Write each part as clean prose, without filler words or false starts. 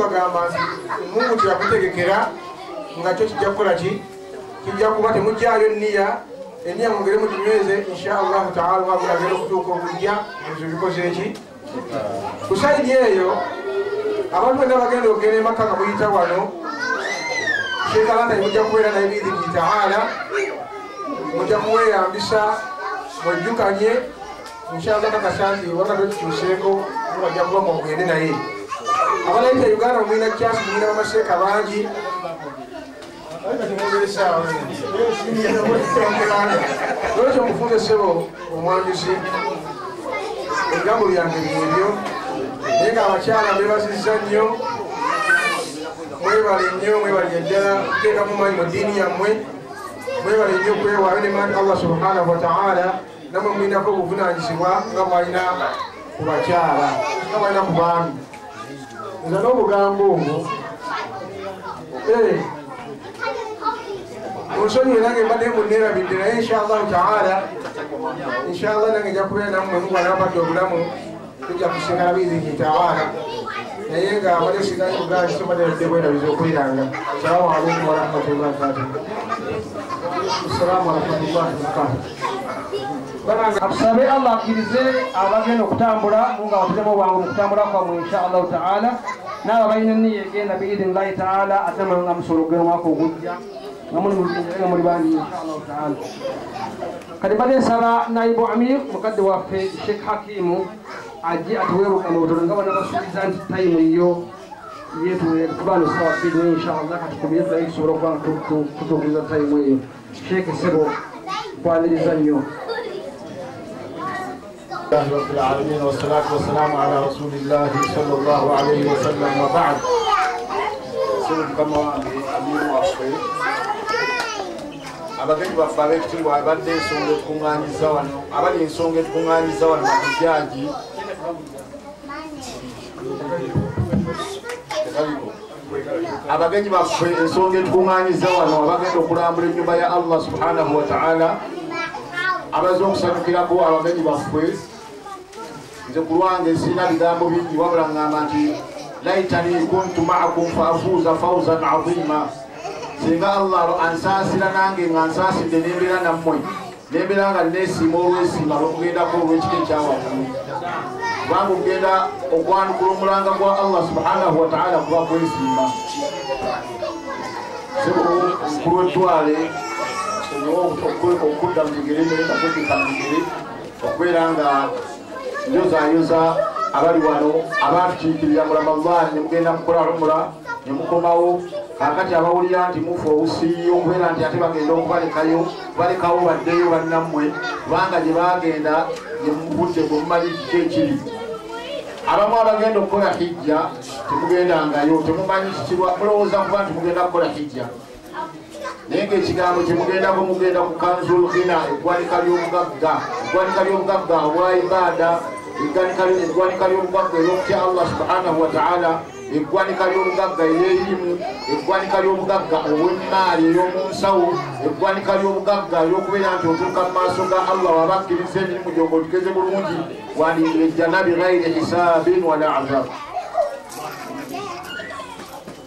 tubagamba nti Mungu kyakutegekera nga kyo kijja kukola ki kijja kuba temujjayo nniya enniya mwongere muginyweze inshallah taala wabulagera okutuuka obujja ebyo bikoze eki ku saidi eyo abantu bonna bagenda okugenda emaka nga muyita wano shekalanta mujja kubeera naye biidhini taala mujja kuweyambisa mwejjukanye inshallah kakasa nti wona tokikyuseeko mubajja kuba mwogende naye abalayita Uganda mumwina kyasi mumwina bamaseeka bangi lwekyo mufunze ssebo omwanjusi ebigambo byange byebyo naye nga abakyala bebazizza nnyo mwebale nnyo mwebalye ddala kuteekamu maanyi mu ddiini yammwe mwebale nnyo okwewaayo ne maanyi Allah subhanahu wa ta'ala namwe mulinako obuvunaanyizibwa nga bwalina ku bakyala nga bwalina ku baami nza n'obugambo obwo onsonyiwe nange mbadde munneerabidde naye inshallahu taala inshallah nange nja kubeera nammwe mubwanabadde obulamu tujja kusinkana biidhini taala naye nga abadde sigaye buganji sobadde bwerabiza okwiranga. Assalamu alaikum warahmatullahi wabarakatuh. Assalamu warahmatullahi wabarakatuh. Tusabe Allah akkirize abagenda okutambula nga batutemu obwangu mu kutambula kwammwe inshallah taala n'abo balina enniya egenda biidhinillahi taala ate nga musobole omwaka ogujja nga muli bangi inshallah taala. Kati badde nsaba naibu amir mukadde waffe Sheikh Hakimu ajje atuweeruka mu butono nga bana basuubiza nti tayimu eyo yetukubaano sawa bbiri inshallah kati tubiye tulaye tusobole okuba nga tutuukiriza tayimu eyo. Sheikh Sebo kwaniriza nnyo. الله رب العالمين والصلاة والسلام على رسول الله صلى الله عليه وسلم وبعد. سلم كما أمين وأخوي. Abagenyi baffe ab'ekitiibwa abadde ensonga etukuŋŋaanyiza wano abali ensonga etukuŋŋaanyiza wano mabujaaji abagenyi baffe ensonga etukuŋŋaanyiza wano abagenda okulambula ennyumba ya Allah subhanahu wa ta'ala abaze okusanyukirako abagenyi baffe. Nze ku lwange sirina bigambo bingi wabula ŋŋamba nti laitani kuntu ma'akum fa afuuza fawzan azima. Singa Allah ansaasira nange nga nsaasidde nembeera nammwe nembeera nga neesiima olwesiima lwokugendako olw'ekiro ekyawaggulu kubanga okugenda okwanukula omulanga gwa Allah subhanahu wa ta'ala kuba kwesiima. Kulwetwale okudda mu bigere nga kwekeka mu bigere okubeera nga njozayoza abali wano abatukiikirira mu Ramadhan ne mugenda mukola umra ne mukomawo kakati abawulira nti mufu obusiiyo okubeera nti ate bagenda okubalekawo baddeyo bannammwe kubanga gye bagenda gye muvudde bwemumanyi kiki ekiri. Abamu abagenda okukola hijja temugendangayo temumanyi kikirwa mulowooza kuba nti mugenda kukola hijja naye ng'ekigambo kyemugendako mugenda ku kanzul ghina eggwanika ly'obugagga obwa ibaada eggwanika ly'obugagga ery'okutya Allah subhanahu wa ta'ala eggwanika ly'obugagga ery'erimu eggwanika ly'obugagga obw'emmaali ey'omunsawo eggwanika ly'obugagga ery'okubeera nti otuuka mu maaso ga Allah wabakkiriza emirimu gy'oba otigeze bulungi wandiyejjana bighayri hisaabin wala azab.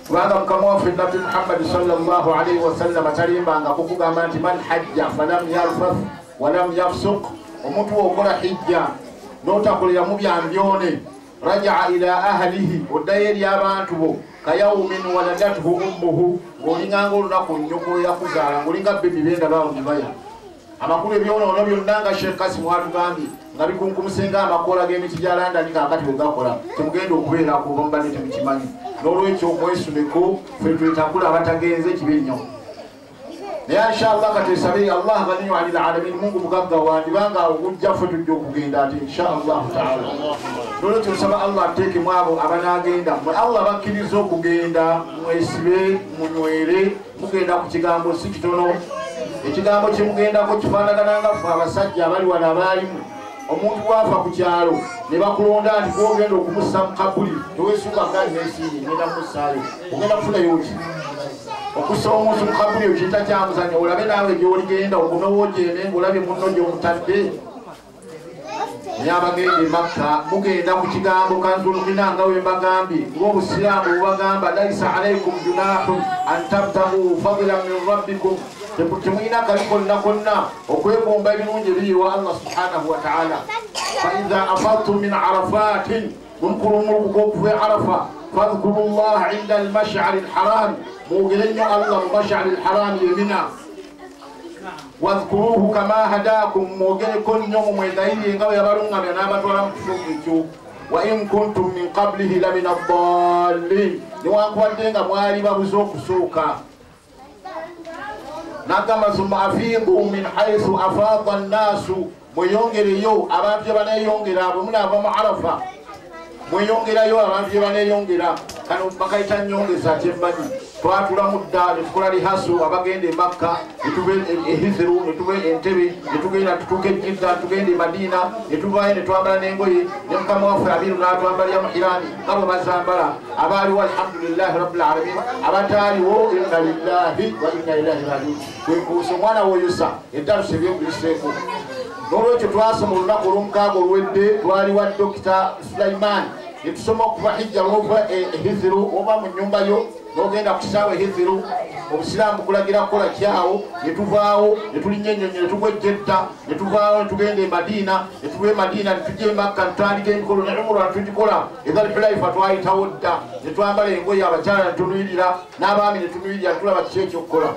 Kubanga mukama waffe Nabbi Muhammad sallallahu alayhi wa sallam atalimbanga kukugamba nti man hajja falam yarfath walam yafsuq, omuntu okola hijja n'otakolera mu byambyone rajaa ila ahlihi oddayo eri abantu bo kayawumin waladathu ummuhu ng'olinganga olunaku nnyoko yakuzaala ng'olinga bebi benda bawundibaya. Amakulu ebyonoono byonna nga Sheikh Kasim atugambye nga bikunkumusenga amakoola g'emiti gya London kaakati wegakola temugenda okubeerako oba mubadde temukimanyi. N'olwekyo mwesumeko ffe twetakula abatagenze kibe nnyo. Naye inshallah kateesabe Allah ganiyu anil alamin Mungu mugagga wandibanga okujja ffe tujja okugenda ate inshallah taala. N'olwekyo nsaba Allah ateekemu abo abanaagenda mmwe Allah bakkiriza okugenda mwesibe munywere mugenda ku kigambo si kitono. Ekigambo kyemugendako kifaanagana nga ffe abasajja abali wano abaalimu. Omuntu bwafa ku kyalo ne bakulonda nti gwogenda okumussa mu kabuli teweesuka gali n'esiini ngenda mussaayo ogenda kufunayo ki okussa omuntu mu kabuli ekiyita kyamuzanya olabe naawe gyoligenda ogumewo gyene ng'olabye munno gyomutadde yabagende Makka mugenda ku kigambo kanzulukina nga we mbagambye ng'obusiraamu bubagamba laisa alaykum junahun an tabtagu fadlan min rabbikum temuyina kali konna konna okwegomba ebirungi ebiriwa Allah subhanahu wa ta'ala fa idha afadtum min arafatin munkurumuruku okuva Arafa fadhkuru Allah inda al-mash'ar al-haram mugelenyo Allah mu mash'ar al-haram yemina wadhkuruhu kama hadakum mogele konyo mwedaili ngawe yabarunga n'abatwala mu kifugu ekyo wa in kuntum min qablihi la min ad-dallin niwankwaddenga mwali babuze okusooka nagamba summa afiidu min haythu afaada an-nasu mweyongereyo abantu abaneyongera abo munava mu Arafa mweyongerayo abantu baneyongera kano bakayita nyongeza kyemmanyi twatula mu ddaala tukola lihaso abagende Makka netube ehizru netube Entebbe netugenda tutuke Jidda tugende Madina netuvayo netwambala n'engoye ne mukama waffe Abiru n'atwambalira mu Irani ngabo bazambala abaaliwo alhamdulillahi rabbil alamin abataaliwo inna lillahi wa inna ilaihi rajiun kwekuusa omwana woyusa eddalusa ebyokuliseeko n'olwekyo twasoma olunaku olw'omukaaga olwedde twali wa Dr. Sulaiman netusoma okuva hijja lwova ehizru oba mu nnyumba yo n'ogenda ku kisaawe ehizru obusiraamu kulagira kukola kyawo netuvaawo netulinnya ennyonyi netugwa Jedda netuvaawo netugenda e Madina netuva e Madina netujja e Makka netutandika emikolo ne umra netugikola Dhul Hulaifa twayitawo dda netwambala engoye abakyala netunuyirira n'abaami netunuyirira netulaba kiki ekyokukola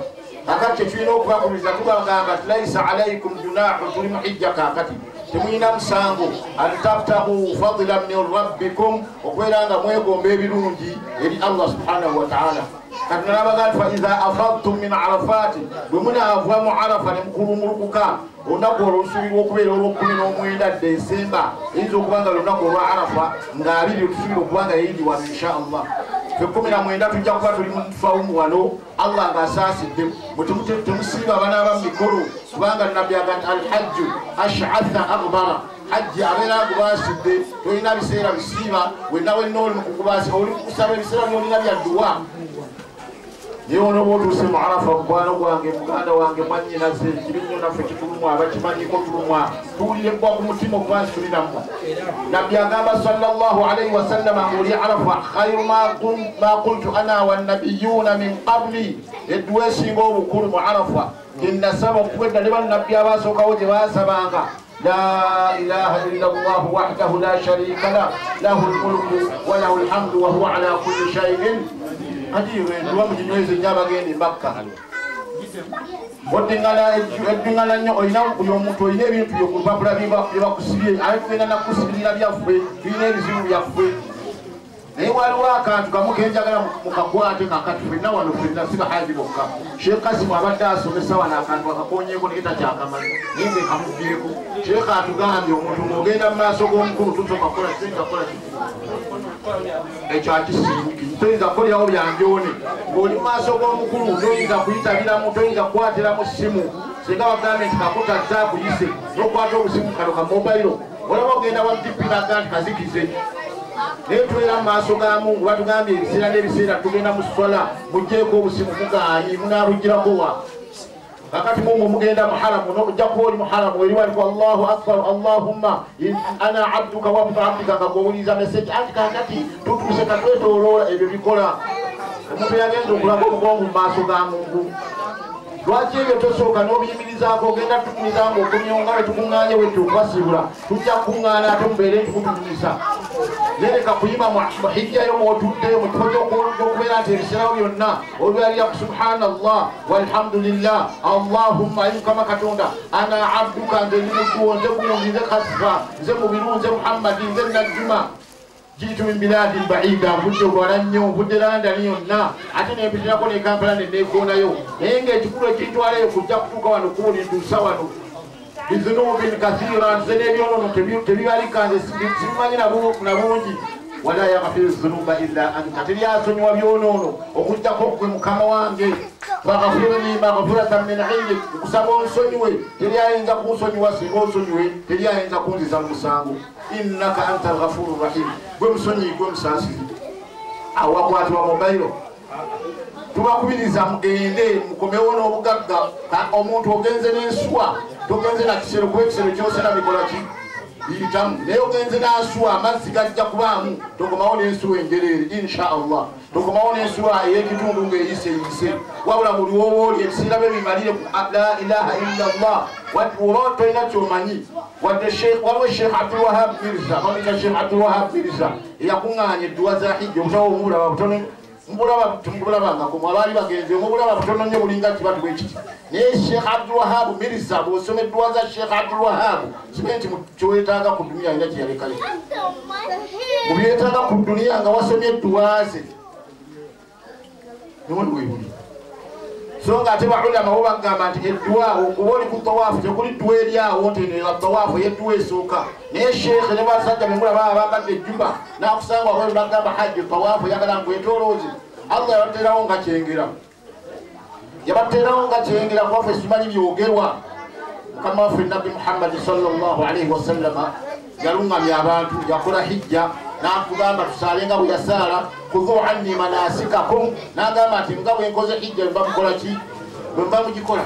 kakati tulina okubakuliza tubagamba laisa alaykum junahun tuli mu hijja kakati temuyina musango an tabtagu fadlan min rabbikum okwera nga mwegomba ebirungi eri Allah subhanahu wa ta'ala kati nabagamba fa idha afadtum min arafati bwe munaava mu Arafa ne mukulumulukuka olunaku olw'olusubirwa okubeera olw'19 Desemba eyinza okubanga lunaku olwa Arafa nga 2 olusuubira okubanga yeyindi wano insha Allah fe 19 tujja kuba tuli mu tufawumu wano Allah ng'asaasidde temusiiba abaana ba mikolo kubanga nabbi agati alhajju ash'atha aghbara hajji abeera agubaasidde tolina biseera bisiiba wenna wenna oli mukukubaasi oli kusaba ebiseera byolina bya dduwa yewono bwotuuse mu Arafa mukwano gwange muganda wange mwannyinaze ekibinnyo naffe kitulumwa abakimanyiko tulumwa tuwulirebbwa ku mutima okubansi tulinamu nabbi agamba sallallahu alayhi wa sallama ng'oli Arafa khayru ma qultu ana wannabiyuuna min qabli edduwa esinga obukulu mu Arafa gennasaba okukwedda ne bannabbi abaasookawo gye baasabanga لا إله إلا الله وحده لا شريك له له الملك وله الحمد وهو على كل شيء قدير ومجنوز nyabagende Makka odingala nnyo olina buli omuntu olina ebintu by'okulupapula byebakusibye aye tugenda nakusibirira byaffe tulina ebizibu byaffe naye waliwo akantu kamu kenjagala mukakwate kakati fenna wano fenna si bahaji bokka Sheikh Kasimu abadde asomesa wano akantu akakonyeeko naye takyakamanyi naye nge kamuggyeko Sheikh atugambye omuntu ng'ogenda mu maaso g'omukulu tusooka kukola kisingakola ekyo akisiruki toyinza kukolerawo byanjoone ng'oli mu maaso g'omukulu toyinza kuyitabiramu toyinza kukwatiramu ssimu singa bagambye nti kakutazza akuyise n'okwata obusimu kano ka mobayiro olaba ogenda wa dipiraga nti kazikize naye tubeera mu maaso ga Mungu batugambye ebiseera n'ebiseera tugenda mu swala mugjeeko obusimu mugaanyi munaabugirako wa kakati Mungu mugenda mu haramu n'ojja kuba oli mu haramu eri waliko Allahu akbar Allahumma ana abduka wa abdu abdika kagowuliza meseji anti kakati tutuuse katwetooloola ebyo bikola omuntu yagenza okulaga obugonvu mu maaso ga Mungu lwaki ebyo tosooka n'obiyimirizaako ogenda tukumiza ng'okumyonga we tukuŋŋaanye wettu okwasibula tujja kukuŋŋaana ate mubeere nti kutunyumisa yereka kuyima mu hijjayo mwotudde mu kifo ky'okubeera nti ebiseerawo byonna olwalira ku subhanallah walhamdulillah allahumma ayi mukama katonda ana abduka nze ndi mudduwo nze gundi nze kasifa nze mubiru nze muhammadi nze najjuma jitu min biladin baida mvudde bwala nnyo mvudde London yonna ate nempitirako ne Kampala neneegoonayo naye ng'ekikulu ekintwalayo kujja kutuuka wano kuwuli ntuusa wano bizunubin kathira nze n'ebyonono tebibalika nze sibimanyi na bungi wala yaghfiru zunuba illa anta teryasonyiwa byonoono okujjako gwe mukama wange faghfirli maghfiratan min indik nkusaba onsonyiwe teryayinza kunsonyiwa singa onsonyiwe teryayinza kunziza mu musango innaka anta alghafuru rahim gwe musonyi gwe musaasizi awakwatibwa mobayiro tubakubiriza mugende mukomewo n'obugagga omuntu ogenze n'enswa togenze na kisero kuba ekisero kyosera bikola ki biyitamu naye ogenze n'asuwa amazzi gajja kubaamu tokomawo n'ensuwa enjereere insha allah tokomawo n'ensuwa ey'ekitundu ng'eyiseyise wabula buli woba oli ebiseera bye bimalire la ilaha illa allah oba tolina kyomanyi waliwo sheekh abdulwahab mirza mamika sheekh abdulwahab mirza eyakuŋŋaanya edduwa za hijja obutawa omubulaba butono tumubulabangako mwabaali bagenze omubulaba butono nnyo bulinga kibatu bwekiti naye sheekh abdulwahabu mirza bw'osoma edduwa za sheekh abdulwahabu kibe nti kyowetaaga ku duniya alina kyeyalekaleka mu byetaaga ku duniya nga wasomye edduwa ze niwoni webuli so nga ate baulama bo bagamba nti edduwa okuba oli ku tawaafu tekuli dduwa eryawo nti tawaafu eyedduwa esooka naye sheekhe ne basajja bemulaba abambadde ejjuba nakusanga wabwe bagamba hajji tawaafu yagala ngwetolooze allah yabateerawo nga kyengera yabateerawo nga kyengera kwaffe simanyi byogerwa mukama waffe nabbi muhammadi sallallahu alaihi wasallama yaluŋŋamya abantu yakola hijja nakugamba tusalenga bwe yasaala khudhu anni manasikakum nagamba nti nga bwe nkoze hijja bwe mukola ki bwe mba mugikola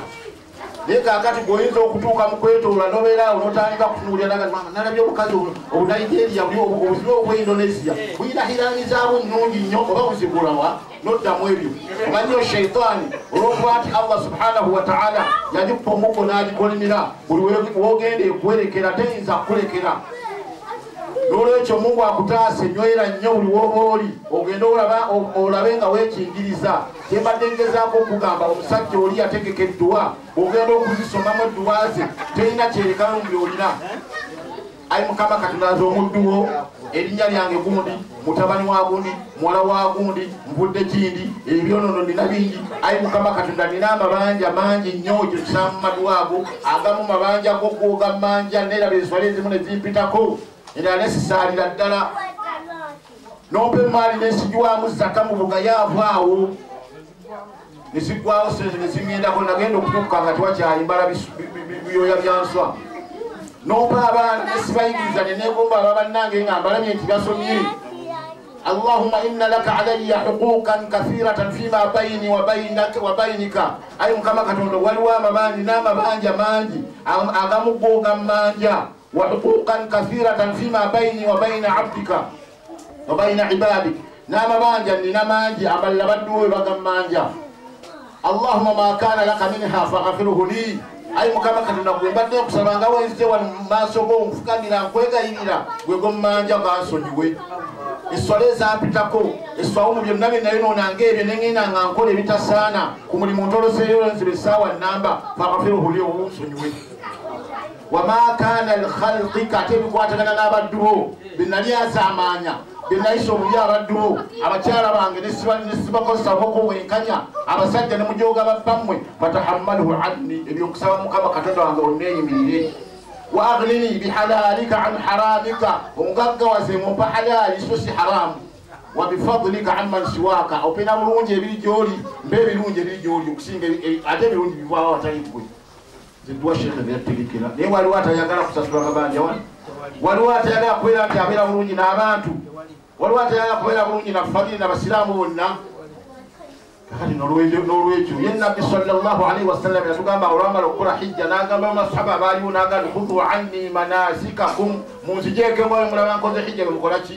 naye kaakati bw'oyinza okutuuka mu kwetoola nobeeraawo notandika kutunuulira nalabye obukazi obunigeria obuzibe obwa indonesia buyina hiraanizaabwe nnungi nnyo oba buzigulawa noddamu ebyo omanyiyo sheitaani olwokuba nti allah subhanahu wataala yagikpa omuggo n'agikolimira buli wogenda ekwerekera teyinza kulekera n'olwekyo mungu akutaase nywera nnyo buli woba oli ogenda olabe nga weekingiriza kyembadde ngezaako okugamba omusajja oli yategeka edduwa ogenda okuzisomamu edduwa ze terina kyerekano byolina ayi mukama katondaza omudduwo erinnya lyange gundi mutabani wa gundi muwala wa gundi nvudde kindi ebyonono nina bingi ayi mukama katonda nina amabanja mangi nnyo gye tusanga mu madwago agamu mabanja gokwoga manja neraba enswala ezimu ne zimpitako era nesisaalira ddala nompa emaali nesigiwamu zaka mu bugayaavu awo nesigwawo sente neziŋŋendako nagenda okutuuka nga tewakyalimbala byoya byanswa nompa abaana nesibayigiriza nenegomba aba bannange nga mbalabye nti basomye allahumma inna laka alayya huquqan kathiratan fima bayini wa bayinika ayi mukama katonda waliwo amabanji n'amabanja mangi agamu googa mmanja وحقوقا كثيرة فيما بيني وبين عبدك وبين عبادك نام مانجا لنمانجي عمل لبدو بغم مانجا اللهم ما كان لك منها فغفره لي أي مكامك نقول بدك سبعة ويستوى ما سبوا فكان لنا كويكا ينينا ويقوم مانجا غاسونيوي iswale zampitako iswamu byonnabye nayo nonangeebye neŋŋenda nga nkola ebitasaana ku mulimu ntoloseeyolonzebe essaawa nnamba fagafiruhu li obunsonyiwe wama kana lkhalqi kate bikwatagana n'abaddubo benali azaamaanya benayisa obubi abaddubo abakyala bange nesibakozesako bwenkanya abasajja ne mujooga babbammwe fatahammaluhu anni ebyokusaba mukama katonda wange onneeyimirire wa aghnini bihalalika an haramika omugaggawaze mumpa halali so si haramu wa bifadlika amman siwaka opena bulungi ebiri gyoli mbe ebirungi ebiri gyoli okusinga ate ebirungi bivaawo awatali ggwe zidduwa shekhe byategekera naye waliwo atayagala kusasula mabanja waliwo atayagala kubeera nti abeera bulungi n'abantu waliwo atayagala kubeera bulungi nafamiri n'abasiraamu bonna kakati n'olwekyo ye nabbi sallallahu alaihi wasallam yatugamba olwamala okukola hijja n'agamba amasahaba abaaliwo n'agamba khudhu anni manasikakum munzijeeke mwoyo mulaba nkoze hijja bemukola ki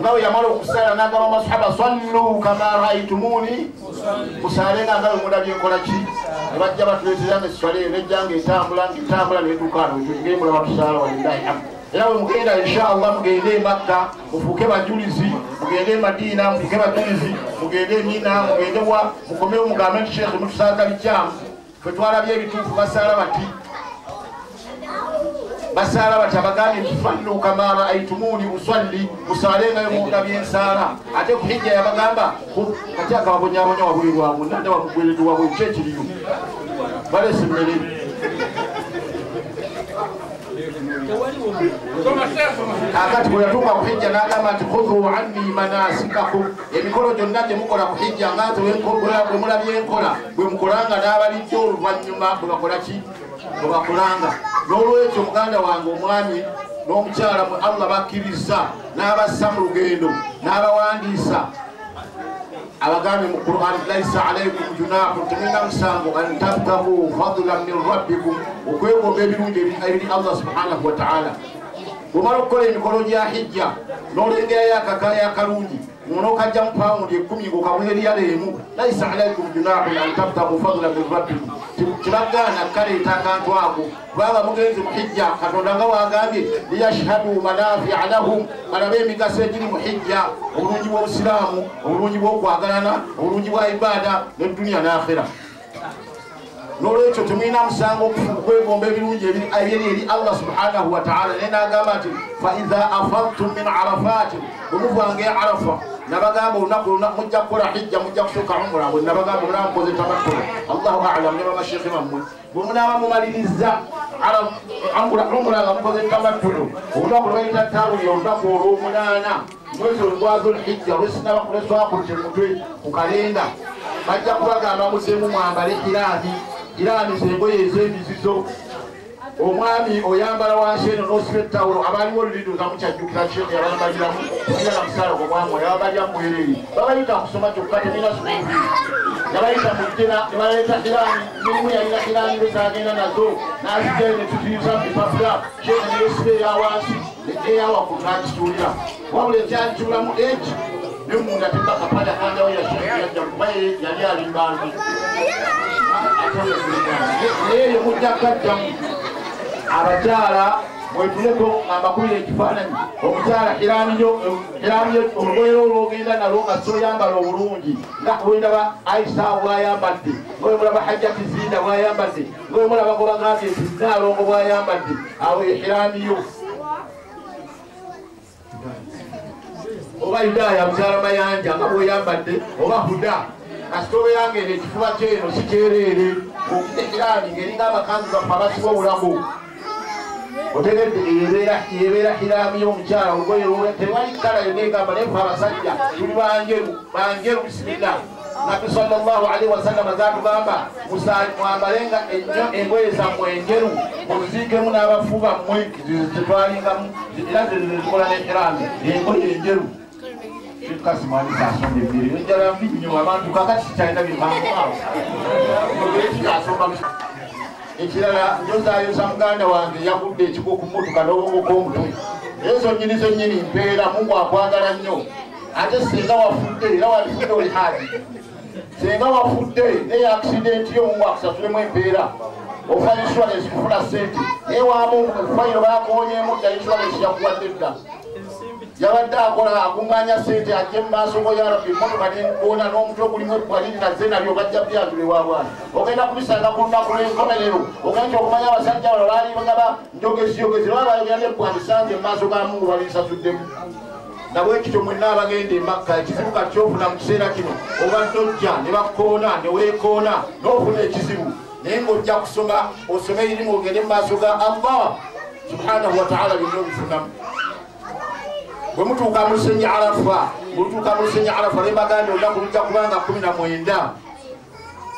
nga bwe yamala okusaala n'agamba amasahaba sallu kama raaitumuni musaalenga nga bwe mulabye nkola ki ne bajja batuleeteranga esswala eyo nejjanga etambula netuuka ano ngeri mulaba tusaala walillahi hamdu era bwe mugenda inshallah mugende e Makka mufuuke bajulizi mugende e Madina mufuuke bajulizi mugende e Mina mugende wa mukomewo mugambe nti shekhe mutusaaka bikyamu ffe twalabye ebituufu basaala bati abagambye nti sallu kama raaitumuni usalli musaalengayo mundabye ensaala ate ku hijja yabagamba kati akababonyabonya wabwirwamu nadde wamugweredwabwe kyekiriyo balese mmere akati bwe yatuuka ku hijja n'agamba nti khudhu anni manasikakum emikolo gyonna gye mukola ku hijja nga nze bwe mulabye enkola bwe mukolanga n'abalijjo oluvannyuma bwe bakola ki bwe bakolanga n'olwekyo muganda wange omwami n'omukyala mwe allah bakkiriza n'abassa mu lugendo n'abawandiisa abagambe mu Qur'an laisa alaykum junahun temulina musango an tabtagu fadlan min rabbikum okwegomba ebirungi ebiri allah subhanahu wa ta'ala bw'omala okukola emikolo gya hijja n'olengerayo akakaya akalungi n'okajja mu pawundi 10 ng'okabuza eriyala emu laisa alaikum junahun an tabtagu fadla min rabbikum kibagaana kaleeta akantu ako kubanga mugenzi mu hijja katonda nga wagambye liyashhadu manafia lahum balabe emigaso egiri mu hijja obulungi bw'obusiraamu obulungi bw'okwagalana obulungi bwa ibaada n'edduniya n'akhira n'olwekyo temulina musango okwegomba ebirungi ebyeri eri Allah subhanahu wa ta'ala naye n'agamba nti fa idha afadtum min arafatin bwemuvanga arafa nabagamba olunaku mujja kukola hijja mujja kusooka umra bwe nabagamba mulaba mukoze tamattu Allahu a'lam ne bamashekhe bammwe bwe munaaba mumaliriza umra nga mukoze tamattu olunaku lwebayita tawuli olunaku olw'omunaana mwezi olwa Dhul-Hijja lwesinaba kuleswakulte mutwe ku kalenda bajja kubagamba musemu mwambale irani zengoye ez'emizizo omwami oyambala wansi eno n'osiba ettawulo abaliwo oluliddo nga mukyajjukira shekhe yabalambaliramu era namusala omwami oyo ababalya mwereri babayita kusoma kyokka temina sukubi yabayita mujjena nebaleeta irani mirimu yalina irani bezagenda nazo nazijjayo netutiriza mupapula shekhe neyesiba eya wansi eyawaku nakituulira wabula ekyakituulamu eki nemunda tebakapala kandawo yashekhe kubaye yali alimbanzi naye mujja kajjamu abakyala mwetuleko amakubira ekifaananyi omukyala iraniyo olugoye olwogenda nalwo nga soyambala obulungi nga wendaba aisa bwayambadde ngoyemulaba hajjati zinda bwayambadde ngoyemulaba gobagambye nalongo bwayambadde awo iraniyo oba yudaaya mukyala mayanja nga bweyambadde oba huda kasitobe yange eno ekifuba kyeno sikyereere okitekerani ngeringa amakanzu gaffe abasiba obulago otegedde yebeera hiraami y'omukyala olugoye tewali kala yonna egamba nayefe abasajja tuli banjeru bisimillah nabbi sallallahu alaihi wasallam zatugamba mwambalenga ennyo engoye zammwe enjeru muziikemu n'abafu bammwe zetwalingamu era zezikola n'ehiraami engoye enjeru kasi mwani sasonde mbiri njala mbinyo abantu kakati kitalina bimango ekirala njozayoza muganda wange yagudde ekiko ku mmotoka n'obwongo omutwe ezo nnyini mpeera Mungu akwagala nnyo ate singa wafudde era walifudde oli haji singa wafudde naye akisidenti yo Mungu akusatulemu empeera ofa insurance kufuna sente naye wamungu efayiro bakonyeemu dda insurance yakuwadde dda yabadde akola akuŋŋaanya sente ajje mu maaso go ya rabbi emmotoka nengoona n'omutwe ogulimu ebbwaliri nazze nabyo bajja byatule waabwana ogenda kubisanga ku lunaku lw'enkomerero ogenda okumanya abasajja bano baali bagaba njogeziyogezi baba bayogera nebbwandisange mu maaso ga Mungu balinsasuddemu nabwekityo mwenna abagenda emakka ekizibu kati kyofuna mu kiseera kino obadde ojja ne bakoona ne weekoona n'ofuna ekizibu naye ng'ojja kusoma osome eririmu ogende mu maaso ga Allah subhanahu wa ta'ala byonna obifunamu bwe mutuuka mu lusenyi arafa nembaganda olunaku lujja kubanga 19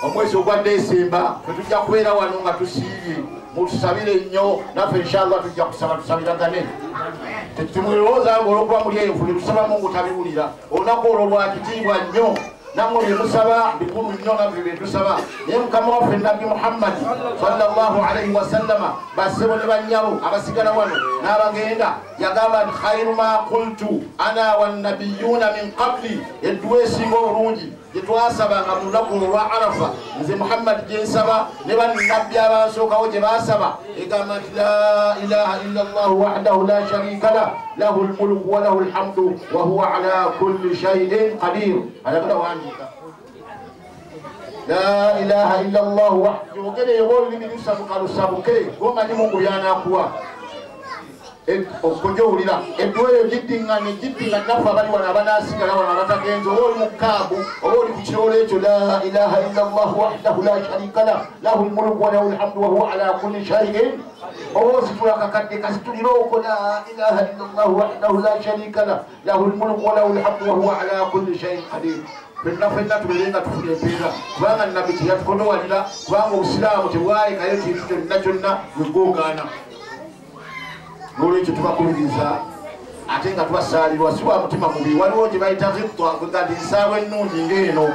omwezi ogwa Desemba tetujja kubeera wano nga tusiibye mutusabire nnyo naffe inshallah tujja kusaba tusabiragane tetumwelowooza olwokuba muli enfu netusaba Mungu tabiwulira olunaku olwo lwakitiibwa nnyo namwe byemusaba bikulu nnyo naffe byetusaba naye mukama waffe nabbi Muhammad sallallahu alaihi wasallama bassebo ne bannyabo abasigala wano n'abagenda yagamba nti khairu ma qultu ana wannabiyuuna min qabli edduwa esinga obulungi gyetwasabanga mu lunaku olwa Arafa nze Muhammad gyensaba ne bannabbi abansookawo gye baasaba egamba nti la ilaha illa Allah wahdahu la sharika lah lahu lmulku wa lahu lhamdu wa huwa ala kulli shay'in qadir alagala wandiika la ilaha illa Allah wahdahu ogere yoboli lusabuke gomanyi Mungu byanakuwa okujowulira edduwa eyo giddinga naffe abali wano abanasigala wano abatagenze oba oli mu kaabu oba oli ku kirolo ekyo la ilaha illa Allah wahdahu la sharika lah lahu lmulku wa lahu lhamdu wa huwa ala kulli shay'in oba ositula akakadde kasitulireoko la ilaha illa Allah wahdahu la sharika lah lahu lmulku wa lahu lhamdu wa huwa ala kulli shay'in qadir fenna tubeerenga tufuna empeera kubanga nabbi kyeyatukonowalira kubanga obusiraamu tebwayekayo kintu kyonna kyonna wegogaana n'olwekyo tubakubiriza ate nga tubasaalirwa si wa mutima mubi waliwo gye bayita ghitwa kwegandi nsaawa ennungi ng'eno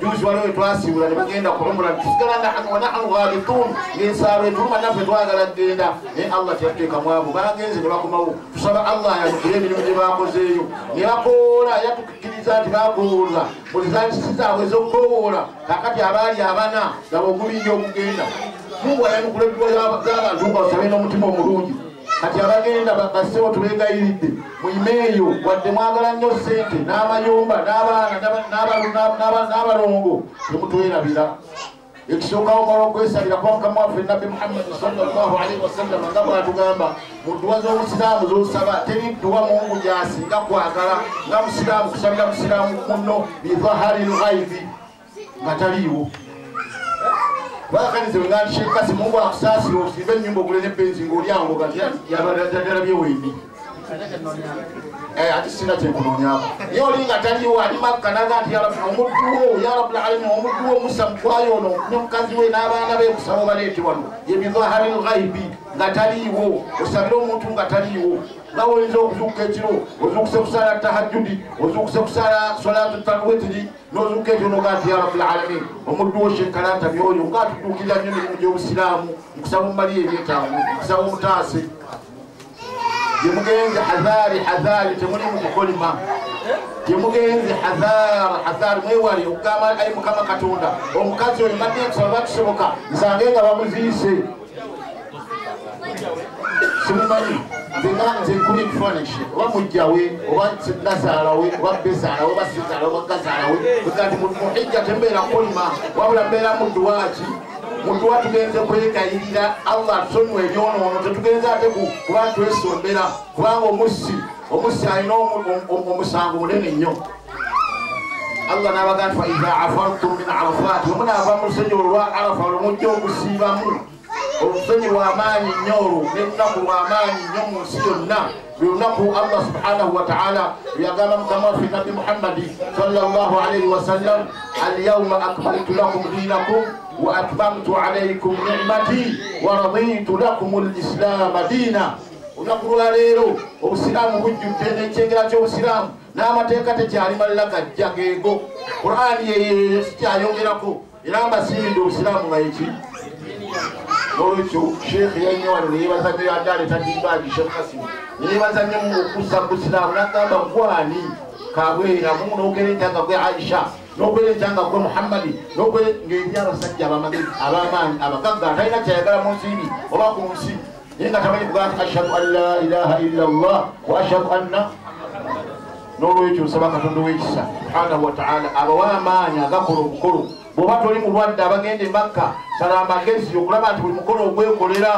juzi waliwe twasibula ne bagenda kulumula tusigala nahnu ghalithun ngesaaro etuluma naffe twagala kugenda naye Allah teyateeka mwavu bagenze ne bakomawo tusaba Allah yanukire emirimu gye bakozeeyo ne bakoola yatukkiriza nti bakooza buli zaabwe ez'okukowoola kakati abaali abana gaba ogubinja okugenda Mungu ayanukula ebigo z'abantu nga basabe n'omutima omulungi kati abagenda basewo tubeegayiridde muyimeeyo wadde mwagala nnyo ssente n'amayumba n'abaana n'abalongo temutwerabira ekisookawo mala okwesalira kwa mukama waffe nabbi Muhammadi sallallahu alaihi wasallam nga bw'atugamba mu dduwa z'obusiraamu z'osaba teri dduwa Mungu gy'asinga kwagala nga musiraamu kusabira musiraamu munno bidhahari lghaibi nga taliiwo bakanize nga nshekasi Mungu akusaasira osimbe ennyumba ogule n'ebbenzi ng'olyango kati yabalabye wendi ati sina kyenkunoonyako naye oli nga taliwo ali Makka naga nti omudduwo ya Rabbul Alamin omudduwo Musa mukwayo ono ne mukazi we n'abaana be kusaba baleete wano yebidhahari lghaibi nga taliiwo osabire omuntu nga taliiwo nga oyinza okuzuuka ekiro ozuukuse kusala tahajjudi ozuukuse kusala salatu talwitiri n'ozuuka ekiro noga nti ya Rabbul Alamin omudduwo shenkalanta byoyo nga atutuukirira nnyo emirimu gy'obusiraamu nkusaba omumali ebyetaavu nkusaba omutaase Jemugenze hadhari temuli mukukolima Jemugenze hadhari mwewali okugamba ali Mukama Katonda omukazi oyo mbadde nkusaba bakisoboka nsange nga bamuziise simumanyi nze nkuli ekifaananyi oba mujjawe oba nazaalawe oba bezaalawe oba sizaalawe oba gazaalawe kati muhijja tembeera kukolima wabula mbeera mudduwaaki Mutuwa tugenze kwegayirira Allah atusonyiwa ebyonoono tetugenze ate kuba twesombera kubanga omussi alina omusango munene nnyo Allah n'abaga nti faiza afartum min arafati omunaava mu lusenyi olwa arafa olumujja okusiibamu olusenyi lw'amaanyi nnyo olwo n'olunaku lw'amaanyi nnyo mu nsi yonna lunaku Allah subhanahu wa ta'ala yagamba mukama waffe nabbi Muhammadi sallallahu alayhi wa sallam alyawma akmaltu lakum dinakum وأتممت عليكم نعمتي ورضيت لكم الإسلام دينا ونقول ليرو وبسلام وجود نيتشيغلا تشو بسلام نعم تكاتي جاري مالك جاكيغو قرآن يستعيونيراكو إلى مسيري دو بسلام غايتي نوريتشو شيخ ينيوان نيبازا نياداري تديباجي شيخ قاسم نيبازا نيمو كوسا بسلام نكاما مقواني كابوينا مونو كريتا كابوي عائشة nobele janga kwa Muhammadi nobele ngejja abasajja abamagezi abamanyi abagagga talina kyayagala mu nsi oba ku nsi naye nga tamanyi kugaa ashhadu an la ilaha illa Allah wa ashhadu anna n'olwekyo nsaba Katonda w'ekisa subhanahu wa ta'ala abawa amaanyi agakola obukolo bw'oba toli mulwadde abagenda e Makka sala amagezi okulaba nti buli mukolo ogwekolera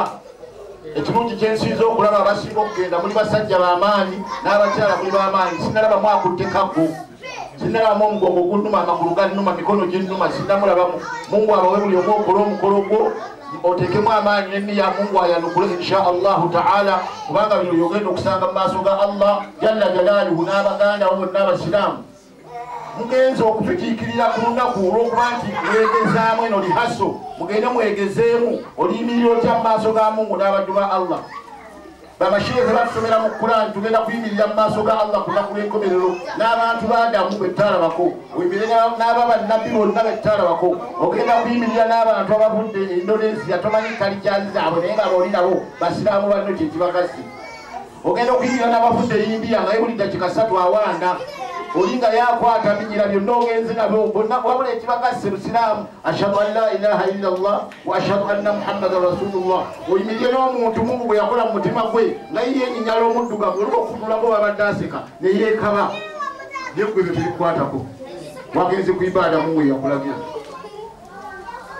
ekirungi kyensinza okulaba abasinga okugenda muli basajja b'amaanyi n'abakyala muli b'amaanyi sinalaba mwakutte kaggo sinalamu omugongo gunnuma amagulu gannuma mikono ginnuma sinamulabamu Mungu abawe buli omu okola omukolo gwo oteekemu amaanyi n'enniya Mungu ayanukule insha Allahu ta'ala kubanga bino byogenda okusanga mu maaso ga Allah jalla jalaaluhu n'abaganda bo bonna abasiraamu mugenze okutukiikirira ku lunaku olw'okuba nti mwegezaamu eno lihaso mugende mwegezeemu oliyimirira otya mu maaso ga Mungu n'abaddu ba Allah bamashehe batusomera mu Qur'an tugenda kuyimirira mu maaso ga Allah ku lunaku lw'enkomerero n'abantu b'Adamu bwe tutalabako oyimirire n'aba bannabbi bonna be tutalabako ogenda kuyimirira n'abantu abavudde Indonesia tomanyi kalikyazi zaabwe naye nga booli nabo basiraamu banno kye kibagasi ogenda okuyimirira n'abavudde India nga buli dakiika 3 awaana olinga yakwata binyira byonna ogenze nabo bonna wabula ekibagase Busiraamu ashhadu an la ilaha illa Allah wa ashhadu anna Muhammadan rasulullah oyimirire n'omuntu Mungu bwe yakola mu mutima gwe nga yiye enyinyala omuddugavu olw'okutulako babadde aseka ne yeekaba byegwe bye tubikwatako wagenze ku ibaada Mungu yakulagira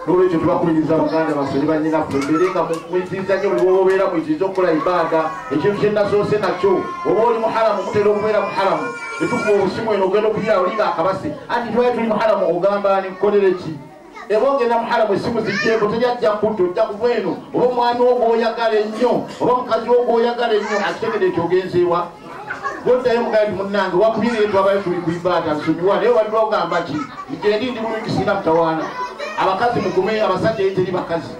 n'olwekyo tubakuliriza baganda basoli banyinaffe mbeerenga mwitiriza nnyo buli bwobeera mwitiriza okukola ibaada ekintu kye nasoose nakyo oba oli muharamu mutera okubeera muharamu etukuba obusimu eno ogenda okuyira olinga akabase anti twaye tuli muharamu ogamba nkukolere ki eba ogenda muharamu essimu zijjeeko teryajja kutto ojja kuva eno oba omwami wo gw'oyagala ennyo oba mukazi wo gw'oyagala ennyo akitegede ekyo ogenzeewa goddayo mugaati munnange wakubire twabayo tuli ku ibaada nsonyiwa naye obadde ogamba ki ngendi ndi bulungi sina mutawaana abakazi mugume abasajja teri bakazi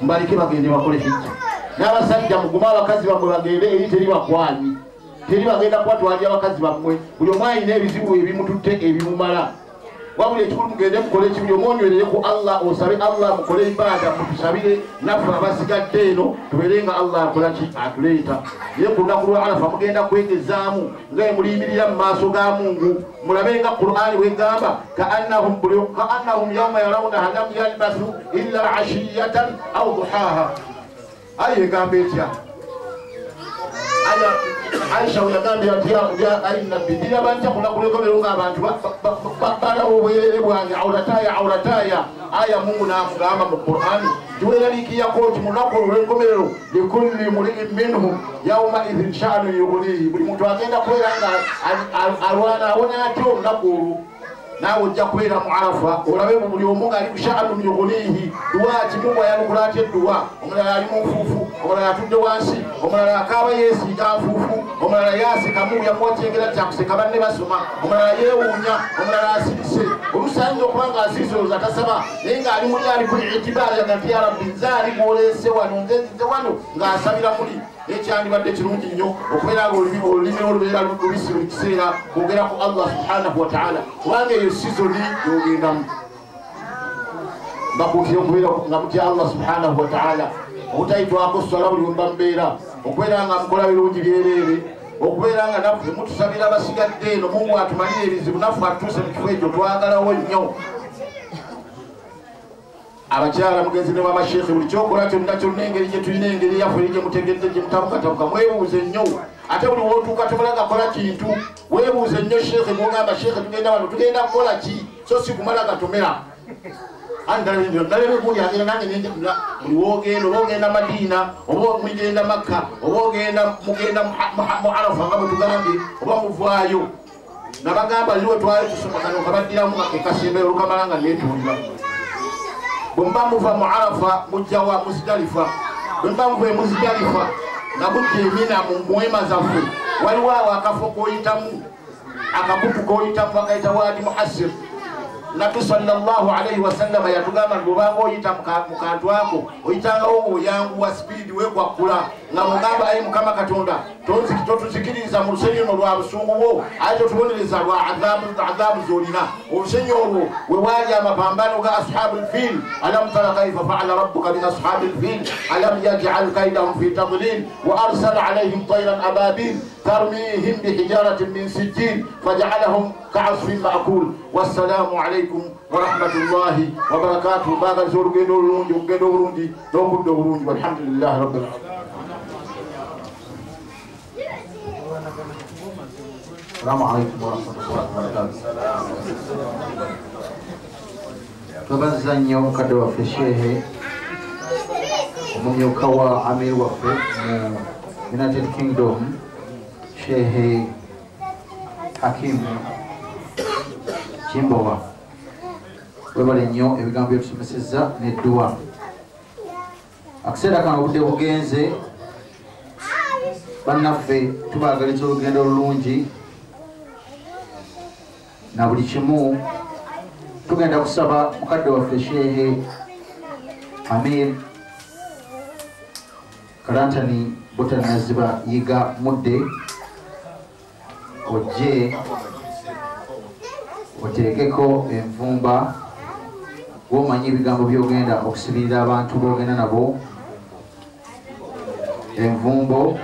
mbalike bagende bakole hijja n'abasajja mugume abakazi bamwe bagende eri teri bakwanyi teri bagenda kwatwalya abakazi bamwe buli omu alina ebizibu ebimututte ebimumala wabula ekikulu mugende mukole ekibuli omwonywerere ku Allah osabe Allah mukole ibada mutusabire naffe abasigadde eno tubeere nga Allah akolaki atuleeta naye ku lunaku lwa Arafa mugenda kwegezaamu nga muliyimirira mu maaso ga Mungu mulabe nga Qur'ani bwegamba kaannahum yawma yarawnaha lam yalbathu illa ashiyatan aw duhaha aye egamba etya Aisha yagambye ati ya aina bidira banja kunakuleko belunga abantu bala obwere bwange aurataya aya Mungu namugamba mu Qur'ani tuwelalikiya ko munako olwenkomerero likulli muli'in minhum yawma idhin sha'nu yughnihi buli muntu agenda kweranga alwana awona atyo nakulu nawe ojja kubeera mu Arafa olabe buli omu nga ali ku sha'nu yughnihi duwaki Mungu yalukulate duwa omulala ali mu nfuufu omulala atudde wansi omulala akaaba yeesiga nfuufu omulala yaaseka Mungu yamwokyengera kyakuseka banne basoma omulala yeewuunya omulala asirise olusanyiza okuba nga asirisoloza tasaba naye ng'ali muli ali kuli itibaari yagati ya rabbi nze ali gwoleese wano nze nzize wano ng'asabira muli ekyandibadde kirungi nnyo okubeera nga olulimi olubeera lubisi buli kiseera kwogera ku Allah subhanahu wa ta'ala kubanga eyo sizoni yogendamu mbakuutire okubeera nga mutya Allah subhanahu wa ta'ala obutayitwako swala buli wemba mbeera okubeera nga mukola birungi byereere okubeera nga naffe mutusabira abasigadde eno Mungu atumalire ebizibu naffe atuuse mu kifo ekyo twagalawo nnyo abakyala mugenzi ne bamashekhe buli kyokola kyonna kyonna engeri gye tulina engeri yaffe eri gye mutegedde gye mutabukatabuka mwebuuze nnyo ate buli wootuuka tobalaga kola kintu weebuuze nnyo shekhe gwogamba shekhe tugenda wano tugenda kukola ki so si kumala gatomera ndalebe gundi agenda nange buli woogenda oba ogenda Madiina oba mugenda Makka oba mugenda mu Arafa nga bwe tugambye oba muvaayo nabagamba liwe twali tusoma kano kabaddiramu nga kekasembera olukamala nga neetuulira bwemba muva mu Arafa mujja wa Muzdalifa bwemba muva Muzdalifa nga mujja Mina mu mwema zaffe waliwo awo akafo koyitamu akabutu koyitamu bakayita Wadi Muhassir Nabi sallallahu alayhi wa sallam yatugamba ngobanga oyita mu kantu ako oyitangawo oyanguwa speed wekwakkula nga mugamba ayi Mukama Katonda totuzikiriza mu lusenyi luno lwa busungu bwo aye totubonereza lwa adhabu zolina olusenyi olwo we waali amapambano ga ashabul fil alam tara kaifa fa'ala rabbuka bi ashabil fil alam yaj'al kaydahum fi tadlil wa arsala alayhim tayran ababil tarmihim bihijaratin min sijjin faj'alahum ka'asfin ma'kul. Wassalamu alaykum wa rahmatullahi wa barakatuh. Baga zorugendo bulungi ugendo bulungi n'obudde bulungi walhamdulillahi rabbil alamin. Assalamu alaikum warahmatullahi wabarakatuh. Tubaza nnyo omukadde waffe Shehe omumyuka wa Amir waffe mu United Kingdom Shehe Hakim Kimbowa webale nnyo ebigambo byetusomesezza n'edduwa. Akaseera kano obudde bugenze bannaffe tubaagaliza olugendo olulungi na buli kimu tugenda kusaba mukadde waffe Shehe Amir Kalantani Butanaziba yiga mudde ojje oteekeko envumba womanyi ebigambo byogenda okusibirira abantu bogenda nabo envumbo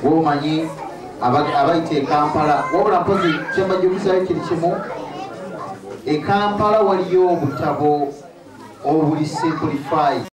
womanyi abayita e Kampala wabula mpozi kyembajjukizayo kiri kimu e Kampala waliyo obutabo obuli simplified